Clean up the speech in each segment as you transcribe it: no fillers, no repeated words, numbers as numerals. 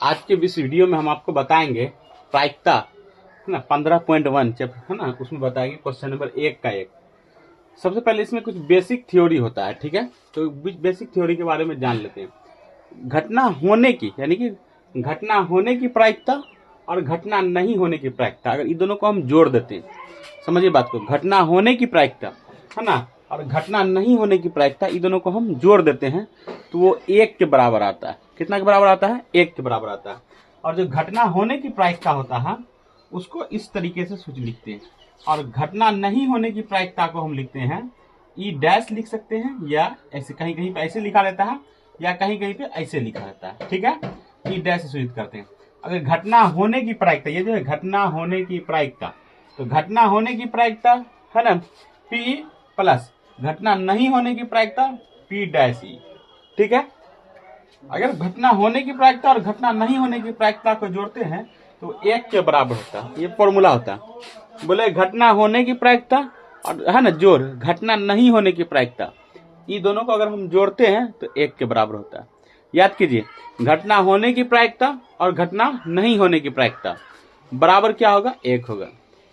आज के इस वीडियो में हम आपको बताएंगे प्रायिकता है ना 15.1 है ना, उसमें बताएंगे क्वेश्चन नंबर 1 का 1। सबसे पहले इसमें कुछ बेसिक थ्योरी होता है, ठीक है। तो बेसिक थ्योरी के बारे में जान लेते हैं। घटना होने की यानी कि घटना होने की प्रायिकता और घटना नहीं होने की प्रायिकता, अगर इन दोनों को हम जोड़ देते हैं, समझिए बात को, घटना होने की प्रायिकता है ना और घटना नहीं होने की प्रायिकता, इन दोनों को हम जोड़ देते हैं तो वो 1 के बराबर आता है। कितना के बराबर आता है? 1 के बराबर आता है। और जो घटना होने की प्रायिकता होता है उसको इस तरीके से सूच लिखते हैं, और घटना नहीं होने की प्रायिकता को हम लिखते हैं ई डैश लिख सकते हैं, या ऐसे कहीं कहीं पे ऐसे लिखा रहता है या कहीं कहीं पे ऐसे लिखा रहता है, ठीक है। ई डैश से सूचित करते हैं। अगर घटना होने की प्रायिकता, ये जो है घटना होने की प्रायिकता, तो घटना होने की प्रायिकता है ना पी प्लस घटना नहीं होने की प्रायिकता पी डैश ई, ठीक है। अगर घटना होने की प्रायिकता और घटना नहीं होने की प्रायिकता को जोड़ते हैं तो 1 के बराबर होता है। ये फॉर्मूला होता है। बोले घटना होने की प्रायिकता और है ना जोड़ घटना नहीं होने की प्रायिकता, ये दोनों को अगर हम जोड़ते हैं तो 1 के बराबर होता है। याद कीजिए, घटना होने की प्रायिकता और घटना नहीं होने की प्रायिकता बराबर क्या होगा? 1 होगा।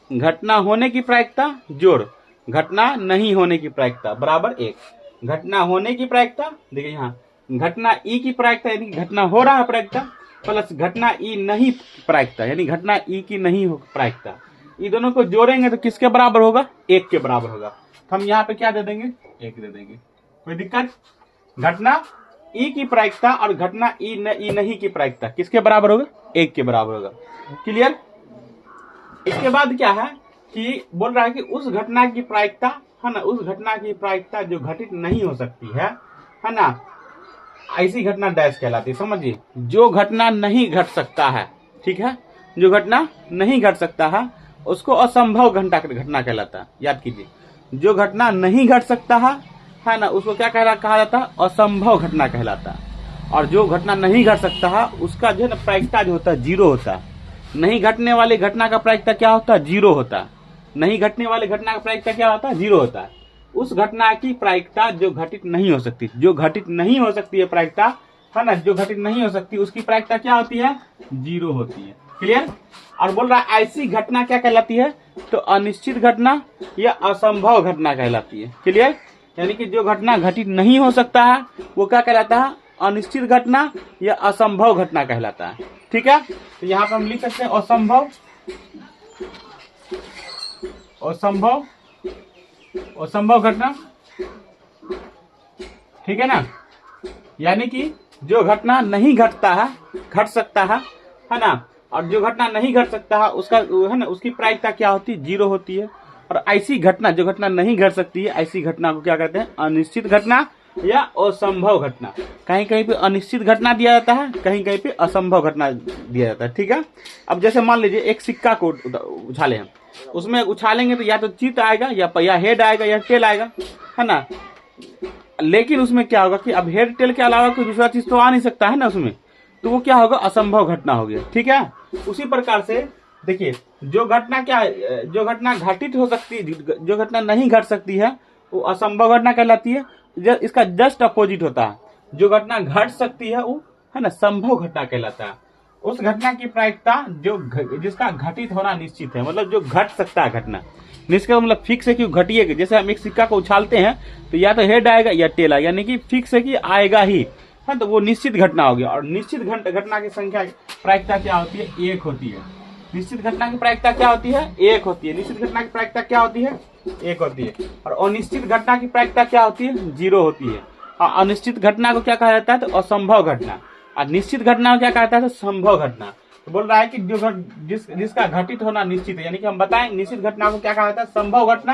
घटना होने की प्रायिकता जोड़ घटना नहीं होने की प्रायिकता बराबर 1। घटना होने की प्रायिकता देखिए यहाँ घटना ई की प्रायिकता यानी घटना हो रहा है प्रायिकता प्लस घटना ई नहीं प्रायिकता यानी घटना ई की नहीं हो प्रायिकता, ये दोनों को जोड़ेंगे तो किसके बराबर होगा? 1 के बराबर होगा। तो हम यहाँ पे क्या दे देंगे? 1 दे देंगे। कोई दिक्कत? घटना ई की प्रायिकता और घटना ई नहीं की प्रायिकता किसके बराबर होगा? 1 के बराबर होगा। क्लियर? इसके बाद क्या है कि बोल रहा है कि उस घटना की प्रायिकता है ना, उस घटना की प्रायिकता जो घटित नहीं हो सकती है ना, ऐसी घटना डैश कहलाती है। समझिए, जो घटना नहीं घट सकता है, ठीक है, जो घटना नहीं घट सकता है उसको असंभव घटना कहलाता है। याद कीजिए, जो घटना नहीं घट सकता है ना, उसको क्या कहा जाता है? असंभव घटना कहलाता है। और जो घटना नहीं घट सकता है उसका जो है ना प्रायिकता जो होता है 0 होता है। नहीं घटने वाली घटना का प्रायिकता क्या होता है? 0 होता है। नहीं घटने वाली घटना का प्रायिकता क्या होता है? 0 होता है। उस घटना की प्रायिकता जो घटित नहीं हो सकती, जो घटित नहीं हो सकती है प्रायिकता है ना, जो घटित नहीं हो सकती उसकी प्रायिकता क्या होती है? 0 होती है। क्लियर? और बोल रहा है ऐसी घटना क्या कहलाती है? तो अनिश्चित घटना या असंभव घटना कहलाती है। क्लियर? यानी कि जो घटना घटित नहीं हो सकता है वो क्या कहलाता है? अनिश्चित घटना या असंभव घटना कहलाता है। ठीक है, तो यहाँ पर हम लिख सकते हैं असंभव, असंभव, असंभव घटना, ठीक है ना। यानी कि जो घटना नहीं घटता है, घट सकता है ना, और जो घटना नहीं घट सकता है उसका है ना उसकी प्रायिकता क्या होती है? 0 होती है। और ऐसी घटना जो घटना नहीं घट सकती है ऐसी घटना को क्या कहते हैं? अनिश्चित घटना या असंभव घटना। कहीं कहीं पे अनिश्चित घटना दिया जाता है, कहीं कहीं पे असंभव घटना दिया जाता है। ठीक है, अब जैसे मान लीजिए एक सिक्का को उछाले हम, उसमें उछालेंगे तो या तो चित आएगा या हेड आएगा या टेल आएगा, है ना। लेकिन उसमें क्या होगा कि अब हेड टेल के अलावा कोई दूसरा चीज तो आ नहीं सकता है ना उसमें, तो वो क्या होगा? असंभव घटना हो गया। ठीक है, उसी प्रकार से देखिए, जो घटना क्या है, जो घटना घटित हो सकती है, जो घटना नहीं घट सकती है वो असंभव घटना कहलाती है। इसका जस्ट अपोजिट होता है, जो घटना घट सकती है वो है ना संभव घटना कहलाता है। उस घटना की प्रायिकता जो जिसका घटित होना निश्चित है, मतलब जो घट सकता है घटना, निश्चित मतलब फिक्स है कि घटिएगा। जैसे हम एक सिक्का को उछालते हैं तो या तो हेड आएगा या टेल आएगा, यानी कि फिक्स है कि आएगा ही, है, तो वो निश्चित घटना हो गया। और निश्चित घटना की संख्या प्रायिकता क्या होती है? 1 होती है। निश्चित घटना की प्रायिकता क्या होती है? 1 होती है। निश्चित घटना की प्रायिकता क्या होती है? 1 होती है। और अनिश्चित घटना की प्रायिकता क्या होती है? 0 होती है। और अनिश्चित घटना को क्या कहा जाता है? तो असंभव घटना। और निश्चित घटना को क्या कहा जाता है? तो संभव घटना। तो बोल रहा है कि जो जिसका घटित होना निश्चित है, यानी कि हम बताएं निश्चित घटना को क्या कहा जाता है? संभव घटना।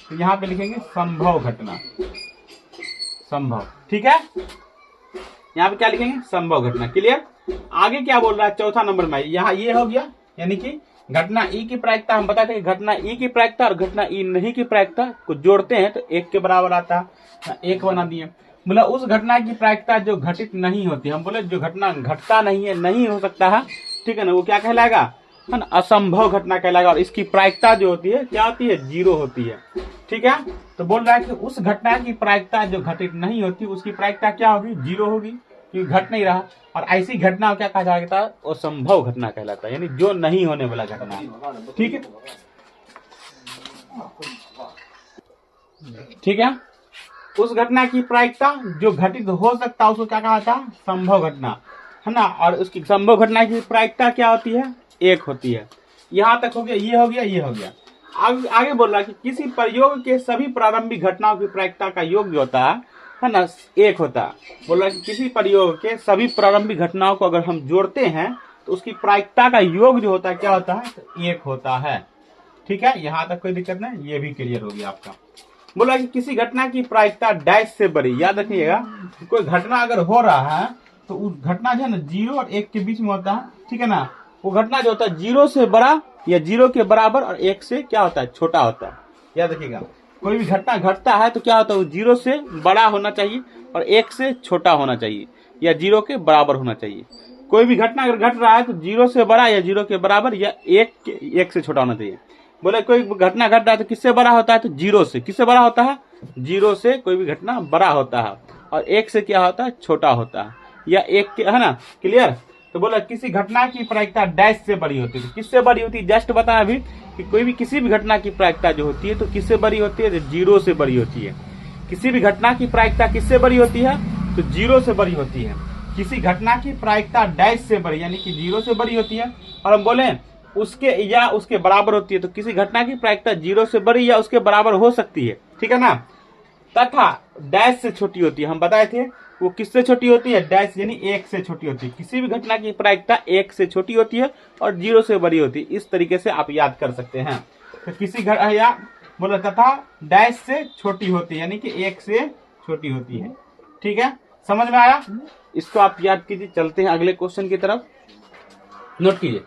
तो यहाँ पे लिखेंगे संभव घटना, संभव। ठीक है, यहाँ पे क्या लिखेंगे? संभव घटना। क्लियर? आगे क्या बोल रहा है? चौथा नंबर में यहाँ ये हो गया, यानी कि घटना ई की प्रायिकता हम बताते हैं, घटना ई की प्रायिकता और घटना ई नहीं की प्रायिकता को जोड़ते हैं तो 1 के बराबर आता है। 1 बना दिए। मतलब उस घटना की प्रायिकता जो घटित नहीं होती, हम बोले जो घटना घटता नहीं है, नहीं हो सकता है, ठीक है ना, वो क्या कहलाएगा? है ना, असंभव घटना कहलाएगा। और इसकी प्रायिकता जो होती है क्या होती है? 0 होती है। ठीक है, तो बोल रहा है कि उस घटना की प्रायिकता जो घटित नहीं होती उसकी प्रायिकता क्या होगी? 0 होगी। क्योंकि घट नहीं रहा। और ऐसी घटना को क्या कहा जाता है, असंभव घटना कहलाता है, यानी जो नहीं होने वाला घटना है। ठीक है, ठीक है। उस घटना की प्रायिकता जो घटित हो सकता है उसको क्या कहा जाता है, संभव घटना, है ना। और उसकी संभव घटना की प्रायिकता क्या होती है, एक होती है। यहां तक हो गया, ये हो गया, ये हो गया। आगे बोल रहा है कि किसी प्रयोग के सभी प्रारंभिक घटनाओं की प्रायिकता का योग जो होता है ना, एक होता है। बोल रहा है कि किसी प्रयोग के सभी प्रारंभिक घटनाओं को अगर हम जोड़ते हैं तो उसकी प्रायिकता का योग जो होता है क्या होता है, तो एक होता है। ठीक है, यहां तक कोई दिक्कत नहीं, ये भी क्लियर हो गया आपका। बोला कि किसी घटना की प्रायिकता डैश से बड़ी। याद रखिएगा, कोई घटना अगर हो रहा है तो उस घटना जो है ना 0 और 1 के बीच में होता है। ठीक है ना, वो घटना जो होता है 0 से बड़ा या 0 के बराबर और 1 से क्या होता है, छोटा होता है। याद रखिएगा, कोई भी घटना घटता है तो क्या होता है, वो 0 से बड़ा होना चाहिए और 1 से छोटा होना चाहिए या 0 के बराबर होना चाहिए। कोई भी घटना अगर घट रहा है तो 0 से बड़ा या 0 के बराबर या 1 से छोटा होना चाहिए। बोले कोई घटना घट रहा है तो किससे बड़ा होता है, तो 0 से। किससे बड़ा होता है, 0 से कोई भी घटना बड़ा होता है और 1 से क्या होता है, छोटा होता है या 1 के, है ना। क्लियर। तो बोला किसी घटना की प्रायिकता डैश से बड़ी होती है। किससे बड़ी होती है, जस्ट बताया अभी कि कोई भी किसी भी घटना की प्रायिकता जो होती है तो किससे बड़ी होती है, तो 0 से बड़ी होती है। किसी भी घटना की प्रायिकता किससे बड़ी होती है, तो 0 से बड़ी होती है। किसी घटना की प्रायिकता डैश से बड़ी यानी कि 0 से बड़ी होती है। और हम बोले उसके या उसके बराबर होती है, तो किसी घटना की प्रायिकता 0 से बड़ी या उसके बराबर हो सकती है। ठीक है ना। तथा डैश से छोटी होती है, हम बताए थे वो किससे छोटी होती है, डैश यानी 1 से छोटी होती है। किसी भी घटना की प्रायिकता 1 से छोटी होती है और 0 से बड़ी होती है। इस तरीके से आप याद कर सकते हैं। तो किसी या बोला तथा डैश से छोटी होती है यानी कि 1 से छोटी होती है। ठीक है, समझ में आया। इसको आप याद कीजिए। चलते हैं अगले क्वेश्चन की तरफ, नोट कीजिए।